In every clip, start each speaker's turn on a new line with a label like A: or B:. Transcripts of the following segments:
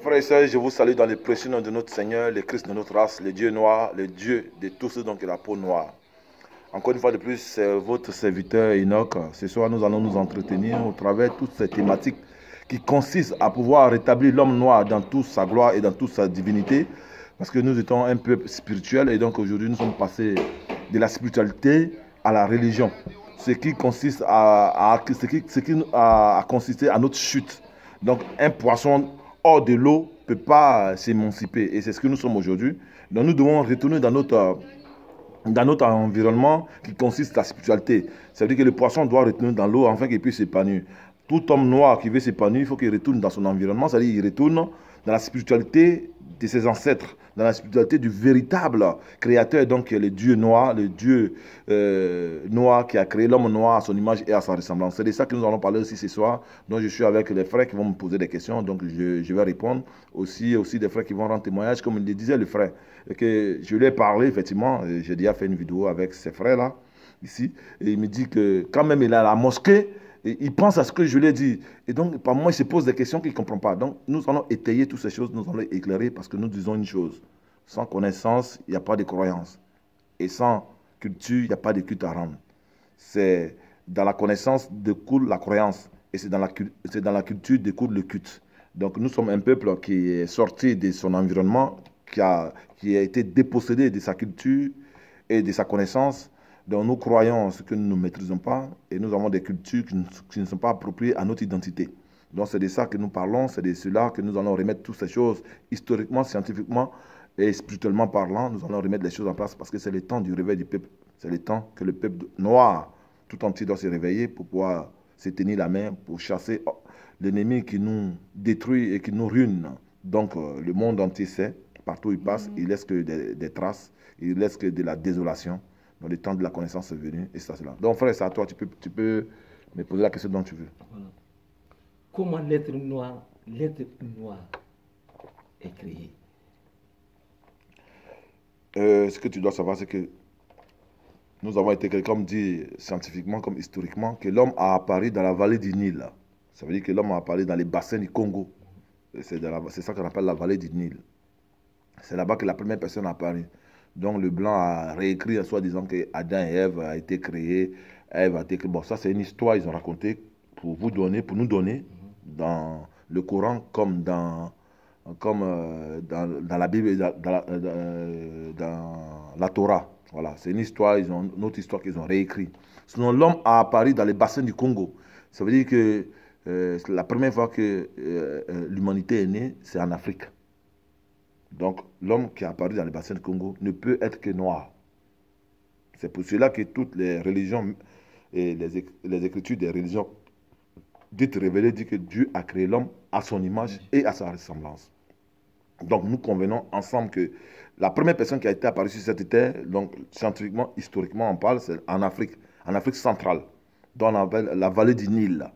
A: Frères et sœurs, je vous salue dans le précieux nom de notre Seigneur, le Christ de notre race, le Dieu noir, le Dieu de tous ceux dont il a la peau noire. Encore une fois de plus, c'est votre serviteur Enoch. Ce soir, nous allons nous entretenir au travers de toutes ces thématiques qui consistent à pouvoir rétablir l'homme noir dans toute sa gloire et dans toute sa divinité. Parce que nous étions un peuple spirituel et donc aujourd'hui, nous sommes passés de la spiritualité à la religion. Ce qui consiste à consisté à notre chute. Donc, un poisson hors de l'eau ne peut pas s'émanciper. Et c'est ce que nous sommes aujourd'hui. Donc, nous devons retourner dans notre environnement qui consiste à la spiritualité. Ça veut dire que le poisson doit retourner dans l'eau afin qu'il puisse s'épanouir. Tout homme noir qui veut s'épanouir, il faut qu'il retourne dans son environnement. C'est-à-dire qu'il retourne dans la spiritualité de ses ancêtres, dans la spiritualité du véritable créateur, donc le Dieu noir, le Dieu noir qui a créé l'homme noir à son image et à sa ressemblance. C'est de ça que nous allons parler aussi ce soir. Donc je suis avec les frères qui vont me poser des questions, donc je vais répondre. Aussi des frères qui vont rendre témoignage, comme le disait le frère. Et que je lui ai parlé, effectivement, j'ai déjà fait une vidéo avec ces frères-là, ici, et il me dit que quand même il est à la mosquée, et il pense à ce que je lui ai dit. Et donc, par moment, il se pose des questions qu'il ne comprend pas. Donc, nous allons étayer toutes ces choses, nous allons éclairer parce que nous disons une chose. Sans connaissance, il n'y a pas de croyance. Et sans culture, il n'y a pas de culte à rendre. C'est dans la connaissance découle la croyance. Et c'est dans la culture découle le culte. Donc, nous sommes un peuple qui est sorti de son environnement, qui a été dépossédé de sa culture et de sa connaissance. Donc nous croyons en ce que nous ne maîtrisons pas et nous avons des cultures qui ne sont pas appropriées à notre identité. Donc c'est de ça que nous parlons, c'est de cela que nous allons remettre toutes ces choses historiquement, scientifiquement et spirituellement parlant. Nous allons remettre les choses en place parce que c'est le temps du réveil du peuple. C'est le temps que le peuple noir tout entier doit se réveiller pour pouvoir se tenir la main, pour chasser l'ennemi qui nous détruit et qui nous ruine. Donc le monde entier sait, partout où il passe, il laisse que des traces, il laisse que de la désolation. Donc, le temps de la connaissance est venu, et ça, c'est là. Donc, frère, c'est à toi, tu peux me poser la question dont tu veux.
B: Voilà. Comment l'être noir est créé?
A: Ce que tu dois savoir, c'est que nous avons été, comme dit scientifiquement, comme historiquement, que l'homme a apparu dans la vallée du Nil. Ça veut dire que l'homme a apparu dans les bassins du Congo. C'est ça qu'on appelle la vallée du Nil. C'est là-bas que la première personne a apparu. Donc le blanc a réécrit en soi disant que Adam et Ève a été créés, Ève a été créée. Bon, ça c'est une histoire, ils ont raconté pour nous donner dans le Coran comme dans la Bible, dans la Torah. Voilà, c'est une histoire, une autre histoire qu'ils ont réécrit. Sinon, l'homme a apparu dans les bassins du Congo. Ça veut dire que la première fois que l'humanité est née, c'est en Afrique. Donc, l'homme qui est apparu dans le bassin du Congo ne peut être que noir. C'est pour cela que toutes les religions et les écritures des religions dites révélées disent que Dieu a créé l'homme à son image et à sa ressemblance. Donc, nous convenons ensemble que la première personne qui a été apparue sur cette terre, donc scientifiquement, historiquement, on parle, c'est en Afrique centrale, dont on appelle la vallée du Nil.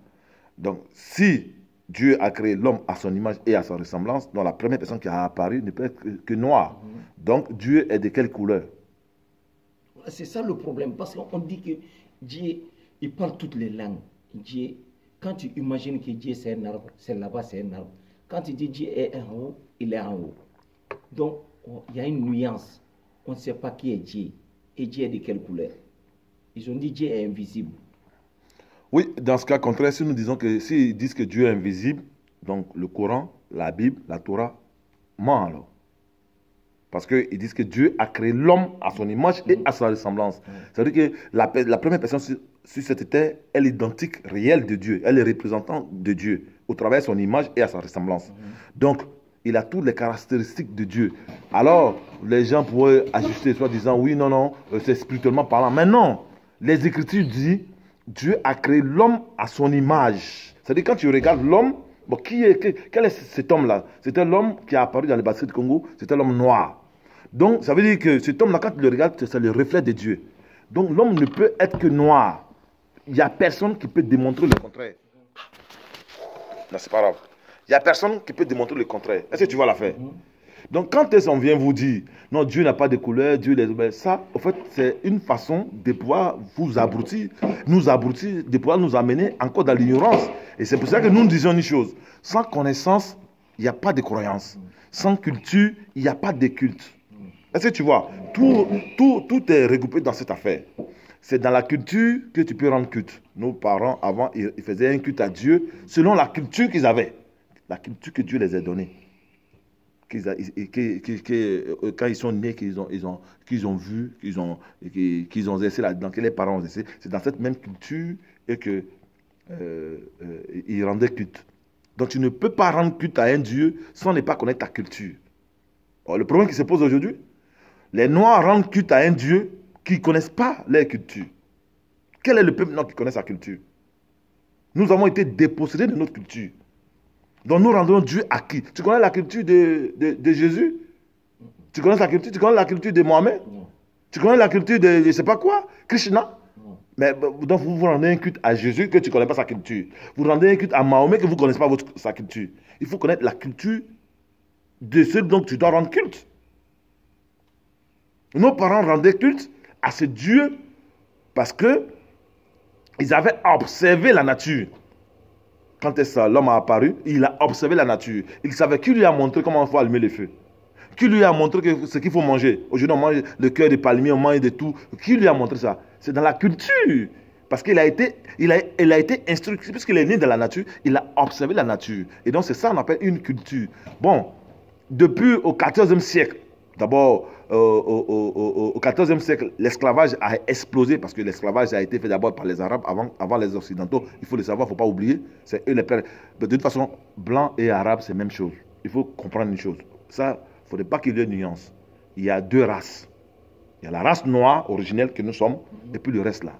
A: Donc, si Dieu a créé l'homme à son image et à sa ressemblance, dont la première personne qui a apparu ne peut être que noire. Donc, Dieu est de quelle couleur?
B: C'est ça le problème, parce qu'on dit que Dieu, il parle toutes les langues. Dieu, quand tu imagines que Dieu c'est un arbre, c'est là-bas, c'est un arbre. Quand tu dis Dieu est en haut, il est en haut. Donc, il y a une nuance. On ne sait pas qui est Dieu. Et Dieu est de quelle couleur? Ils ont dit Dieu est invisible.
A: Oui, dans ce cas contraire, si nous disons que s'ils disent que Dieu est invisible, donc le Coran, la Bible, la Torah, ment alors. Parce qu'ils disent que Dieu a créé l'homme à son image et à sa ressemblance. C'est-à-dire que la première personne sur cette terre, elle est identique, réelle de Dieu. Elle est représentante de Dieu, au travers de son image et à sa ressemblance. Donc, il a toutes les caractéristiques de Dieu. Alors, les gens pourraient ajuster, soit disant, oui, non, c'est spirituellement parlant. Mais non, les Écritures disent, Dieu a créé l'homme à son image. C'est-à-dire quand tu regardes l'homme, bon, quel est cet homme-là? C'était l'homme qui a apparu dans le bassin du Congo, c'était l'homme noir. Donc ça veut dire que cet homme-là, quand tu le regardes, c'est le reflet de Dieu. Donc l'homme ne peut être que noir. Il n'y a personne qui peut démontrer le contraire. Non, c'est pas grave. Il n'y a personne qui peut démontrer le contraire. Est-ce que tu vois l'affaire? Donc quand on vient vous dire, non, Dieu n'a pas de couleur, Dieu les... Ça, en fait, c'est une façon de pouvoir vous abrutir, de pouvoir nous amener encore dans l'ignorance. Et c'est pour ça que nous disons une chose. Sans connaissance, il n'y a pas de croyance. Sans culture, il n'y a pas de culte. Est-ce que tu vois, tout est regroupé dans cette affaire. C'est dans la culture que tu peux rendre culte. Nos parents, avant, ils faisaient un culte à Dieu selon la culture qu'ils avaient. La culture que Dieu les a donnée. Quand ils sont nés, qu'ils ont vu, qu'ils ont exercé là-dedans, que les parents ont exercé, c'est dans cette même culture et que ils rendaient culte. Donc tu ne peux pas rendre culte à un Dieu sans ne pas connaître ta culture. Alors, le problème qui se pose aujourd'hui, les Noirs rendent culte à un Dieu qui ne connaissent pas leur culture. Quel est le peuple noir qui connaît sa culture? Nous avons été dépossédés de notre culture. Donc nous rendons Dieu à qui? Tu connais la culture de Jésus? Tu connais sa culture? Tu connais la culture de Mohamed? Tu connais la culture de je ne sais pas quoi? Krishna? Mais donc vous rendez un culte à Jésus que tu ne connais pas sa culture. Vous rendez un culte à Mahomet que vous ne connaissez pas sa culture. Il faut connaître la culture de ceux dont tu dois rendre culte. Nos parents rendaient culte à ce Dieu parce que ils avaient observé la nature. Quand l'homme a apparu, il a observé la nature. Il savait qui lui a montré comment il faut allumer le feu. Qui lui a montré ce qu'il faut manger. Aujourd'hui, on mange le cœur de palmier, on mange de tout. Qui lui a montré ça? C'est dans la culture. Parce qu'il a été instruit, puisqu'il est né dans la nature, il a observé la nature. Et donc, c'est ça qu'on appelle une culture. Bon, depuis au XIVe siècle, d'abord, au XIVe siècle, l'esclavage a explosé parce que l'esclavage a été fait d'abord par les Arabes avant les Occidentaux. Il faut le savoir, il ne faut pas oublier. C'est eux les pères. De toute façon, blanc et arabe, c'est la même chose. Il faut comprendre une chose. Ça, il ne faudrait pas qu'il y ait de nuance. Il y a deux races. Il y a la race noire originelle que nous sommes et puis le reste là.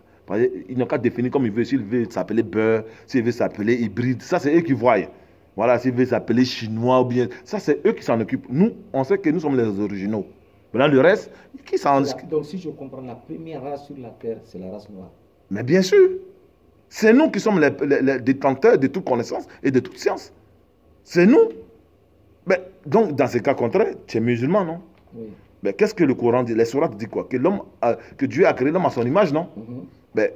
A: Ils n'ont qu'à définir comme ils veulent. S'ils veulent s'appeler beurre, s'ils veulent s'appeler hybride, ça c'est eux qui voient. Voilà, s'ils veulent s'appeler chinois ou bien. Ça c'est eux qui s'en occupent. Nous, on sait que nous sommes les originaux. Maintenant, le reste, qui s'en occupe?
B: Donc, si je comprends, la première race sur la terre, c'est la race noire.
A: Mais bien sûr, c'est nous qui sommes les détenteurs de toute connaissance et de toute science. C'est nous. Mais, donc, dans ce cas contraire, tu es musulman, non?
B: Oui.
A: Mais qu'est-ce que le Coran dit? Les sourates disent quoi? Que Dieu a créé l'homme à son image, non? Mais,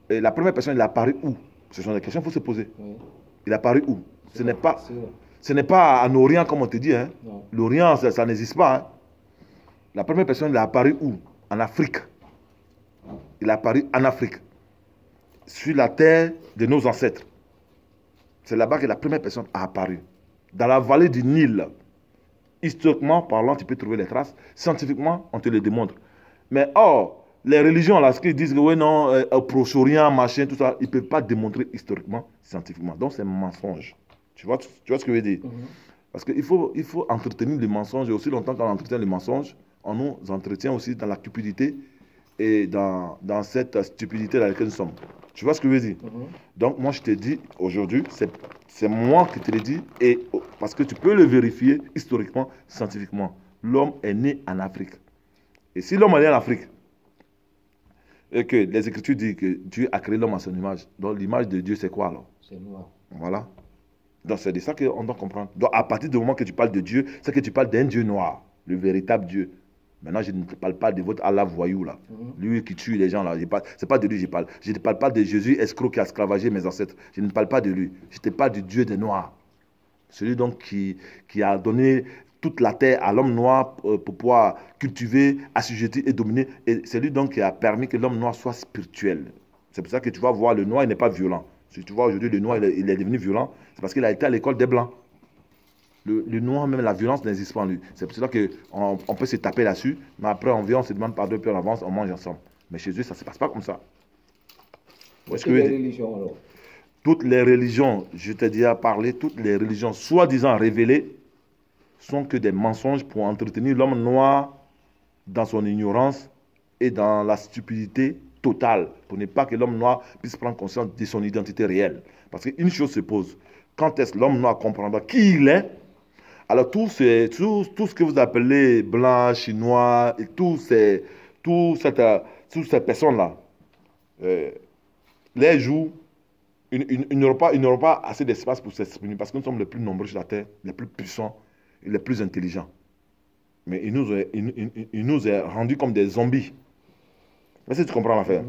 A: la première personne, il est apparu où? Ce sont des questions qu'il faut se poser. Oui. Il est apparu où? Ce n'est pas en Orient, comme on te dit. Hein? L'Orient, ça n'existe pas. Hein? La première personne, il est apparu où? En Afrique. Il est apparu en Afrique. Sur la terre de nos ancêtres. C'est là-bas que la première personne a apparu. Dans la vallée du Nil. Historiquement parlant, tu peux trouver les traces. Scientifiquement, on te le démontre. Mais or, les religions, là, ce qu'ils disent que oui, non, proche-orient, machin, tout ça, ils ne peuvent pas démontrer historiquement, scientifiquement. Donc, c'est un mensonge. Tu vois ce que je veux dire? Parce qu'il faut entretenir les mensonges. Et aussi longtemps qu'on entretient les mensonges, on nous entretient aussi dans la cupidité et dans cette stupidité dans laquelle nous sommes. Tu vois ce que je veux dire? Donc, moi, je te dis, aujourd'hui, c'est moi qui te le dis, et, parce que tu peux le vérifier historiquement, scientifiquement. L'homme est né en Afrique. Et si l'homme est né en Afrique, et que les Écritures disent que Dieu a créé l'homme à son image, donc l'image de Dieu, c'est quoi alors? C'est noir. Voilà. Donc, c'est de ça qu'on doit comprendre. Donc, à partir du moment que tu parles de Dieu, c'est que tu parles d'un Dieu noir, le véritable Dieu. Maintenant, je ne parle pas de votre Allah voyou, là. Lui qui tue les gens, là. Ce n'est pas de lui que je parle. Je ne parle pas de Jésus escroc qui a esclavagé mes ancêtres. Je ne parle pas de lui. Je te parle du Dieu des Noirs. Celui donc qui a donné toute la terre à l'homme noir pour pouvoir cultiver, assujettir et dominer. Et c'est lui donc qui a permis que l'homme noir soit spirituel. C'est pour ça que tu vas voir, le noir, il n'est pas violent. Si tu vois aujourd'hui, le noir, il est devenu violent, c'est parce qu'il a été à l'école des Blancs. Le noir, même la violence n'existe pas en lui. C'est pour cela qu'on peut se taper là-dessus, mais après on vient, on se demande pardon, puis on avance, on mange ensemble. Mais chez eux, ça ne se passe pas comme ça.
B: Toutes les religions, alors?
A: Toutes les religions, je t'ai déjà parlé, toutes les religions soi-disant révélées sont que des mensonges pour entretenir l'homme noir dans son ignorance et dans la stupidité totale, pour ne pas que l'homme noir puisse prendre conscience de son identité réelle. Parce qu'une chose se pose, quand est-ce que l'homme noir comprendra qui il est? Alors tout ce que vous appelez blanc, chinois, et toutes ces personnes-là, les jours, ils n'auront pas assez d'espace pour s'exprimer parce que nous sommes les plus nombreux sur la terre, les plus puissants et les plus intelligents. Mais il nous est rendu comme des zombies. Est-ce que tu comprends l'affaire?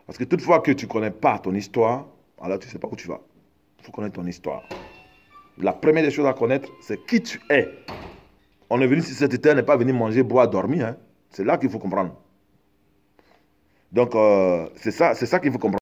A: Parce que toutefois que tu ne connais pas ton histoire, alors tu ne sais pas où tu vas. Il faut connaître ton histoire. La première des choses à connaître, c'est qui tu es. On est venu sur cette terre, n'est pas venu manger, boire, dormir. Hein. C'est là qu'il faut comprendre. Donc, c'est ça qu'il faut comprendre.